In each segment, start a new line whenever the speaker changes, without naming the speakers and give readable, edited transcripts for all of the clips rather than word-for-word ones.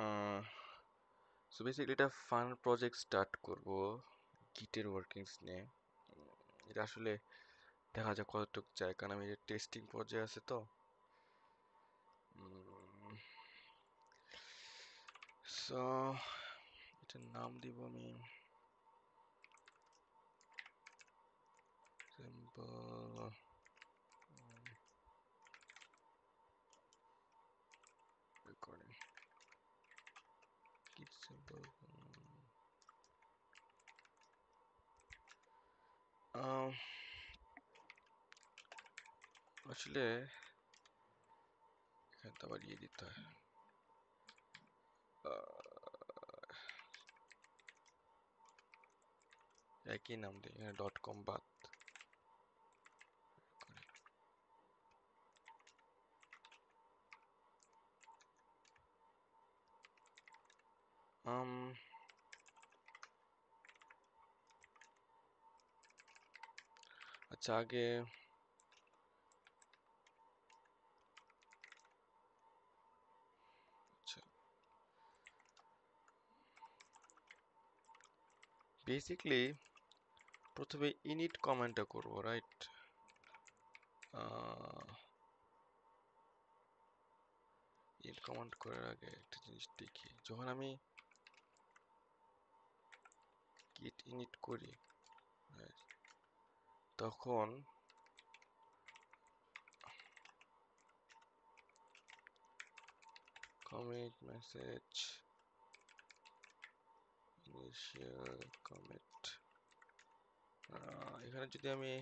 আহ so basically এটা fun project start করব গিটের workings নিয়ে। এটা আসলে দেখা যাক কতটুকু যায়, কারণ আমি টেস্টিং পর্যায়ে আছে তো। সো এটার নাম দিব আমি সিম্পল রেকর্ডিং, গিট সিম্পল। আসলে এখানে তো আবার ইয়ে দিতে হয়। একই নাম দিই, এখানে ডট কম বাদ। আচ্ছা আগে আচ্ছা বেসিকলি প্রথমে ইনিট কমেন্টটা করব, রাইট? ইনিট কমেন্ট করার আগে একটা জিনিস দেখি, যখন আমি গিট ইনিট করি তখন কমিট মেসেজ ইনিশিয়াল কমিট, এখানে যদি আমি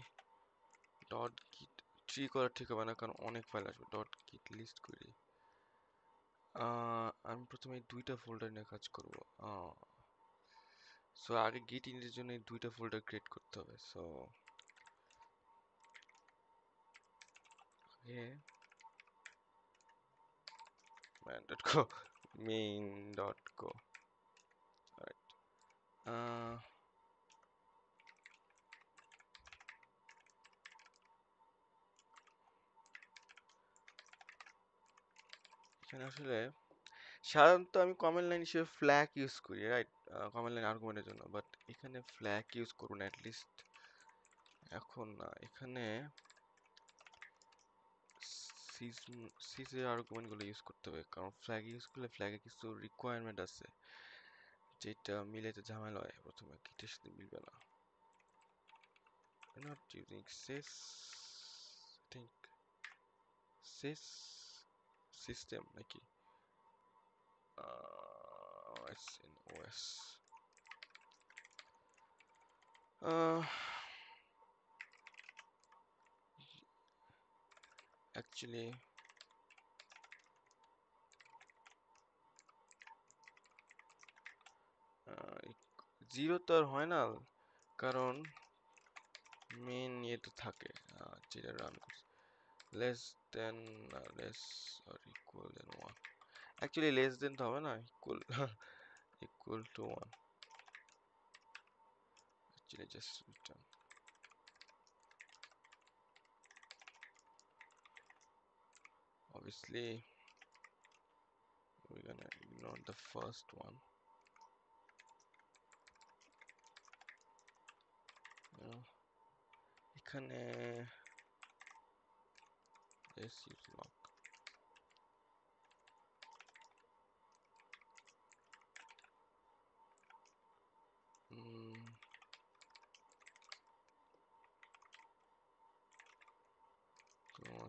ডট গিট ট্রি করা ঠিক হবে না, কারণ অনেক ফাইল আসবে। ডট গিট লিস্ট করি, আমি প্রথমে দুইটা ফোল্ডার নিয়ে কাজ করব। সো আগে গিট ইনিটের জন্য দুইটা ফোল্ডার ক্রিয়েট করতে হবে। সো আগে main.co main.co, right? এখানে আসলে সাধারণত আমি কমেন্ট লাইন হিসেবে ফ্ল্যাগ ইউজ করি, রাইট? কমেন্ট লাইন আর্গুমেন্টের জন্য, বাট এখানে ফ্ল্যাগ ইউজ করুন অ্যাটলিস্ট এখন না। এখানে সিজের আর্গুমেন্টগুলো ইউজ করতে হবে, কারণ ফ্ল্যাগ ইউজ করলে ফ্ল্যাগে কিছু রিকোয়ারমেন্ট আছে যেটা মিলাইতে ঝামেলা হয়, প্রথমে গিটের সাথে মিলবে না। Not using sys, I think sys system নাকি OS in OS actually zero তো আর হয় না, কারণ মেন ইয়ে তো থাকে যেটা রান করছে লেস দেন লেস আর ইকুয়াল দেন ওয়ান। অ্যাকচুয়ালি লেস দেন তো হবে না, equal equal to one. Actually just return. Obviously we're gonna ignore the first one. এখানে let's use lock.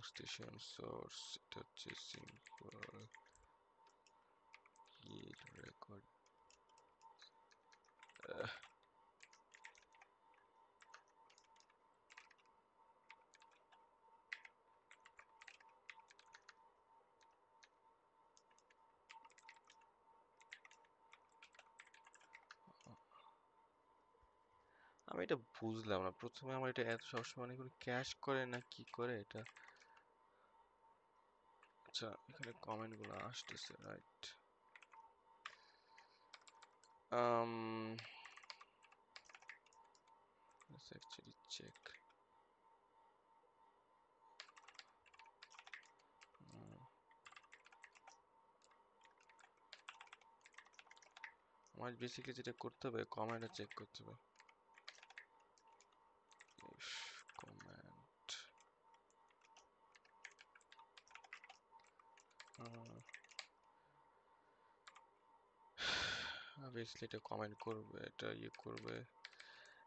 Station source এটা হচ্ছে সিম্পল গিট রেকর্ড। আমি এটা বুঝলাম না, প্রথমে আমার এটা এত সবসময় অনেক ক্যাশ করে না কি করে এটা। আচ্ছা এখানে কমেন্ট গুলো আসতেছে, রাইট? let's actually check. আমার বেসিক্যালি যেটা করতে হবে কমান্ডটা চেক করতে হবে কমান্ড বেসিক্যালি এটা কমেন্ট করবে এটা ইয়ে করবে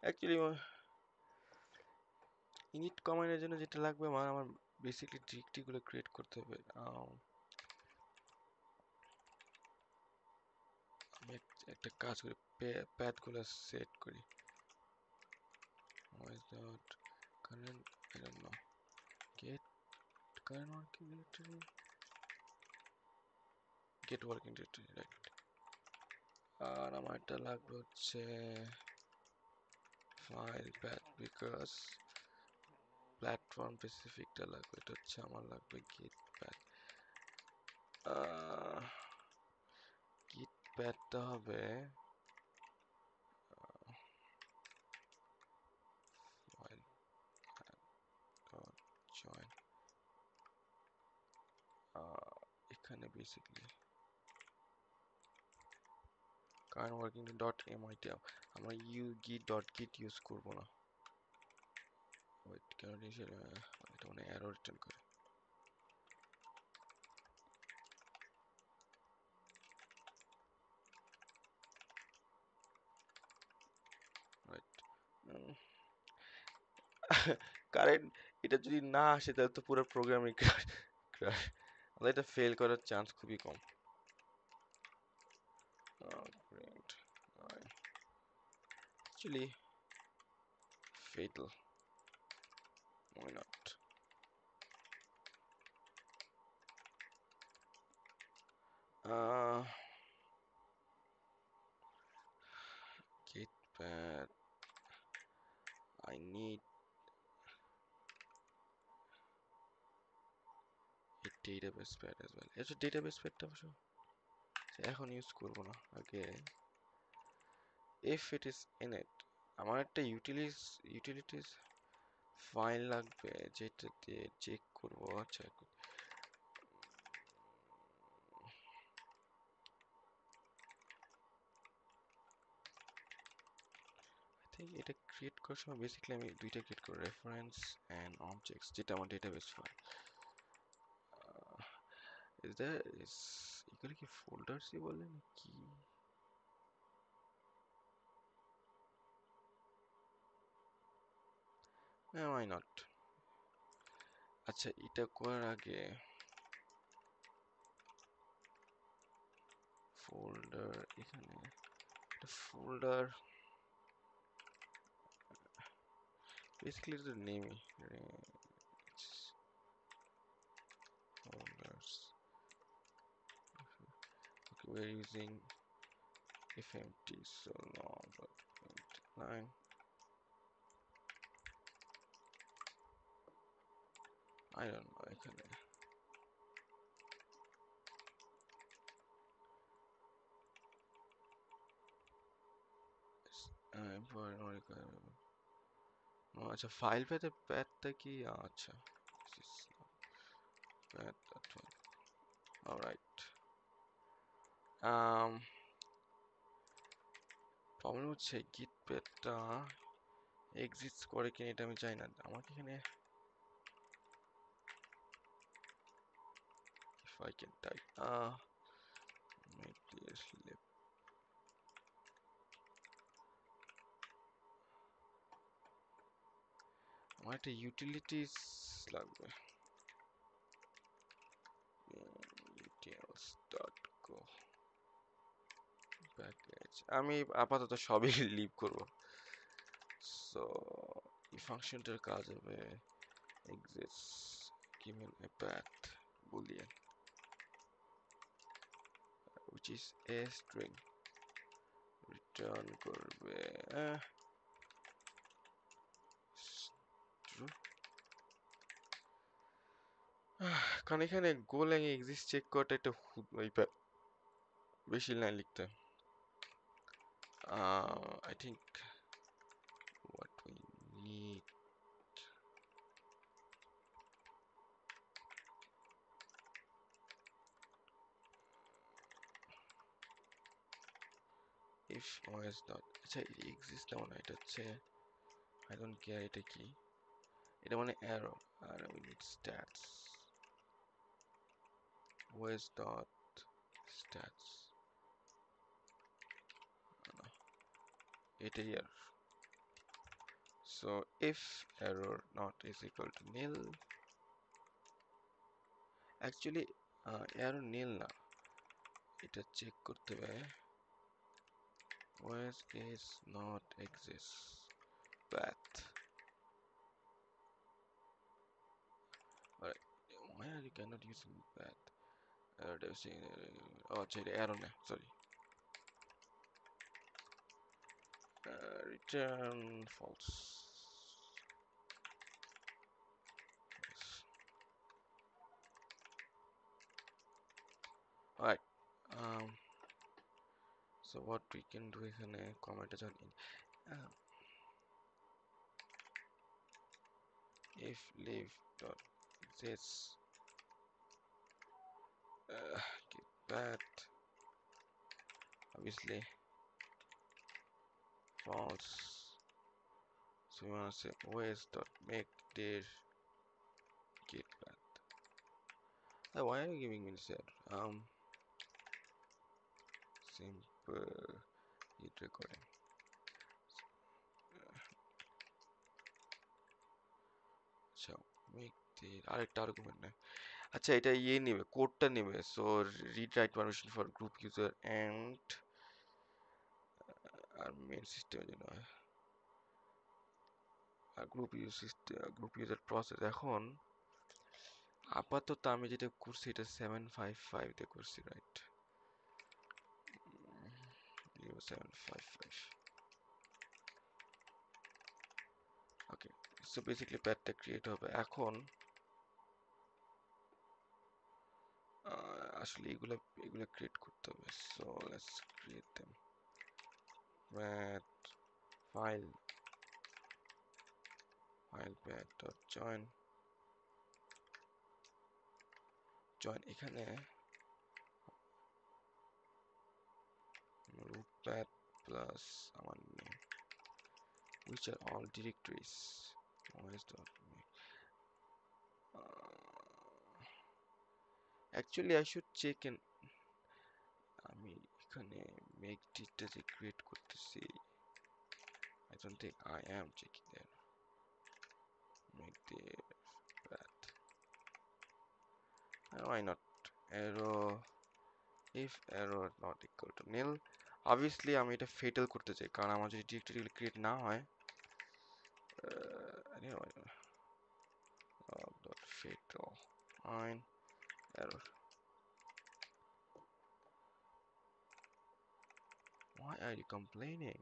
অ্যাকচুয়ালি ইনিট কমান্ডের জন্য যেটা লাগবে আমার বেসিক্যালি ডিরেক্টরিগুলো ক্রিয়েট করতে হবে আমি একটা কাজ করি প্যাথগুলো সেট করি why is not current I don't know get current working directory get working directory right আর আমার এটা লাগবে হচ্ছে file path because platform specific টা লাগবে এটা হচ্ছে আমার লাগবে git path git path টা হবে file dot join এখানে basically current working dot mit আমরা git ইউজ করব না ওয়েট কারণ এটা মানে এরর রিটার্ন করে রাইট কারেন্ট এটা যদি না আসে তাহলে তো পুরো প্রোগ্রামিং ক্র্যাশ তাহলে এটা ফেল করার চান্স খুবই কম print actually fatal why not git path I need a database path as well এটা database pathটা অবশ্য এখন ইউজ করব না আগে if it is in it আমার একটা utilities ফাইল লাগবে যেটা দিয়ে চেক করব আচ্ছা এটা ক্রিয়েট করার সময় বেসিক্যালি আমি দুইটা ক্রিয়েট করি রেফারেন্স এন্ড অবজেক্টস যেটা আমার ডেটাবেস ফাইল is এগুলো কি ফোল্ডারসই বলে নাকি why not আচ্ছা এটা করার আগে ফোল্ডার এখানে একটা folder basically it's the name folders okay we're using fmt so no.9 I don't know এখানে আচ্ছা ফাইল পেতে প্যাথটা কি আচ্ছা alright প্রবলেম হচ্ছে git pathটা এক্সিস্ট করে কিনা এটা আমি জানি না আমাকে এখানে if I can type make this lip আমার একটা utilities লাগবে utils.go package আমি আপাতত সবই লিভ করব সো এই ফাংশনটার কাজ হবে exists given a path boolean which is a string return করবে true কারণ এখানে গোল্যাং এক্সিস্ট চেক করাটা একটা বেশি লাইন লিখতে I think what we need if os dot আচ্ছা এক্সিস্ট না এটা হচ্ছে I don't care এটা কি এটা মানে arrow R we need stats os dot stats এটাই আর so if error not is equal to nil actually error nil না এটা চেক করতে হবে os is not exist path alright why are you cannot using path oh আচ্ছা এটা error না sorry return false alright so what we can do এখানে comment যখন if leave dot this get path obviously false so we want to say os dot make dir get path why are you giving me this error simple hit recording so make dir আরেকটা argument নেই আচ্ছা এটা ইয়ে নেবে কোডটা নেবে so read write permission for group user and আর মেন সিস্টেম জন্য আর গ্রুপ ইউজার প্রসেস এখন আপাতত আমি যেটা করছি এটা 755 তে করছি রাইট 0755 ওকে সো বেসিক্যালি প্যাডটা ক্রিয়েট হবে এখন আসলে এগুলো ক্রিয়েট করতে হবে so let's create them pad file pad.join join এখানে root pad plus আমার name which are all directories os.make actually I should check in আমি এখানে make টা যে ক্রিয়েট করতেছি I don't think I am checking there make the path why not arrow if arrow not equal to nil obviously আমি এটা fatal করতে চাই কারণ আমার যদি ডিরেক্টরি ক্রিয়েট না হয় dot fatal fine error why are you complaining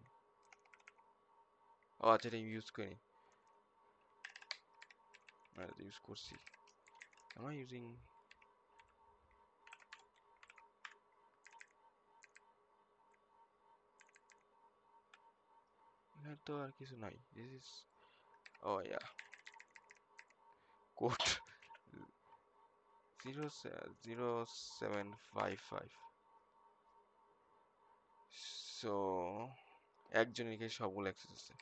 oh আচ্ছা এটা ইউজ করি এটা ইউজ করছি am I using এখানে তো আর কিছু নাই this is oh yeah code 0755 so একজনের সবগুলো অ্যাক্সেস আছে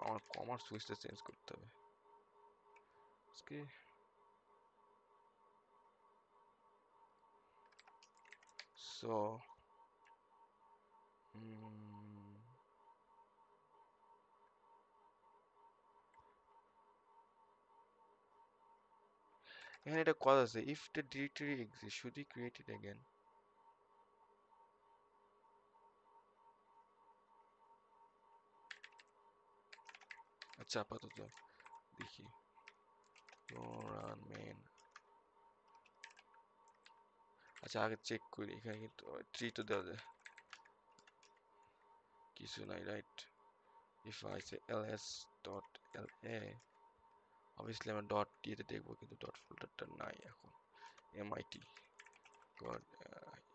আমার কমার্স সুইচটা চেঞ্জ করতে হবে আজকে সো এখানে একটা কথা আছে if the directory exists should we create it again আচ্ছা আপাতত দেখি run main আচ্ছা আগে চেক করি এখানে কিন্তু 3 তো দেওয়া যায় কিছু নাই right if I say ls.la obviously আমরা ডট দিয়ে দেখবো কিন্তু ডট ফোল্ডারটা নাই এখন mit call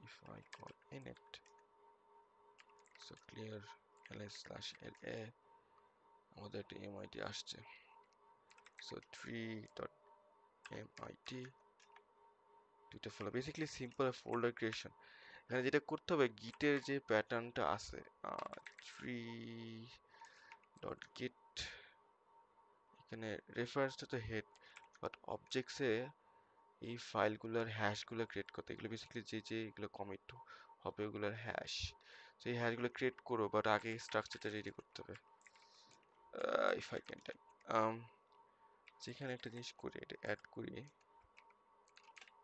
if I call init so clear ls/la আমাদের একটা mit আসছে so 3 mit দুইটা folder, basically simple folder creation. এখানে যেটা করতে হবে, গিটের যে প্যাটার্নটা আছে tree ডট গিট, এখানে রেফারেন্সটা তো হেড, বাট অবজেক্টসে এই ফাইলগুলোর হ্যাশগুলো ক্রিয়েট করতে, এগুলো বেসিক্যালি যে এগুলো কমিট হবে ওগুলোর হ্যাশ, সেই হ্যাশগুলো ক্রিয়েট করো, বাট আগে স্ট্রাকচারটা রেডি করতে হবে। ইফ আই ক্যান টাইপ, যেখানে একটা জিনিস করি, এটা অ্যাড করি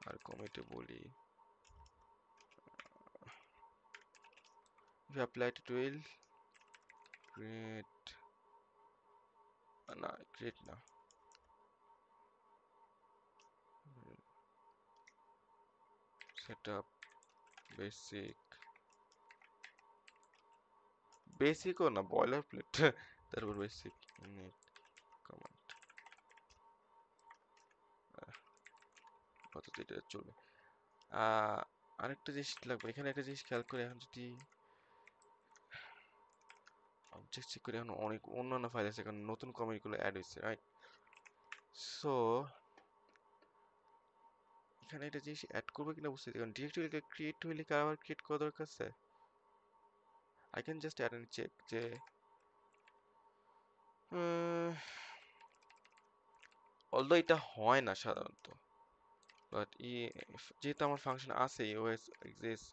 আর কমিটে বলি if apply to tool create, না create না, setup basic, বেসিকও না, বয়লার প্লেট তারপর বেসিক init কমান্ড, আপাতত এটা চলবে। আরেকটা জিনিস লাগবে, এখানে একটা জিনিস খেয়াল করে, এখন যদি অবজেক্ট চেক করে, এখন অনেক অন্যান্য ফাইল আছে, এখন নতুন কমিটগুলো অ্যাড হয়েছে, রাইট? সো এখানে একটা জিনিস অ্যাড করবো কিনা বুঝতে, কারণ ডিরেক্টরি ক্রিয়েট হইলে আবার ক্রিয়েট করা দরকার আছে। I can just add and check যে অলদো এটা হয় না সাধারণত, বাট যেহেতু আমার ফাংশন আছে os exist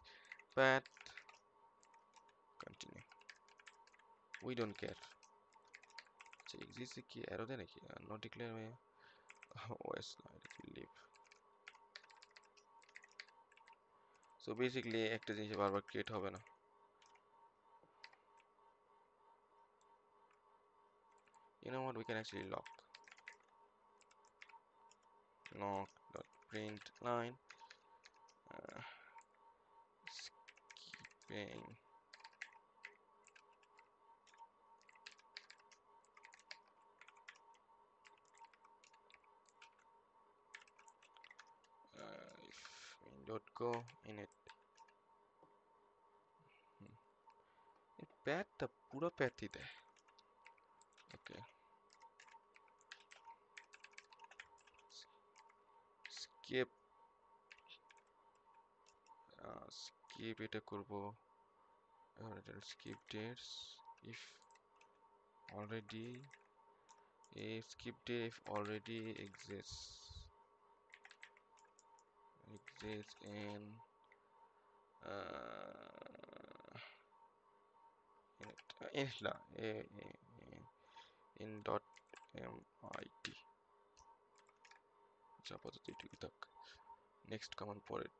path continue, we don't care যে exist কি অ্যারো দেয় নাকি, not declare os না, এটা লিভ। সো বেসিক্যালি একটা জিনিস বারবার ক্রিয়েট হবে না। You know what, we can actually lock dot print line skipping if main dot go init, এই প্যাথটা পুরো প্যাথই দেয়। ওকে, স্কিপ স্কিপ এটা করব, skip dates if already, skip date if already exists in init না in dot mit, আপাতত এটুকুই থাক, next command পরের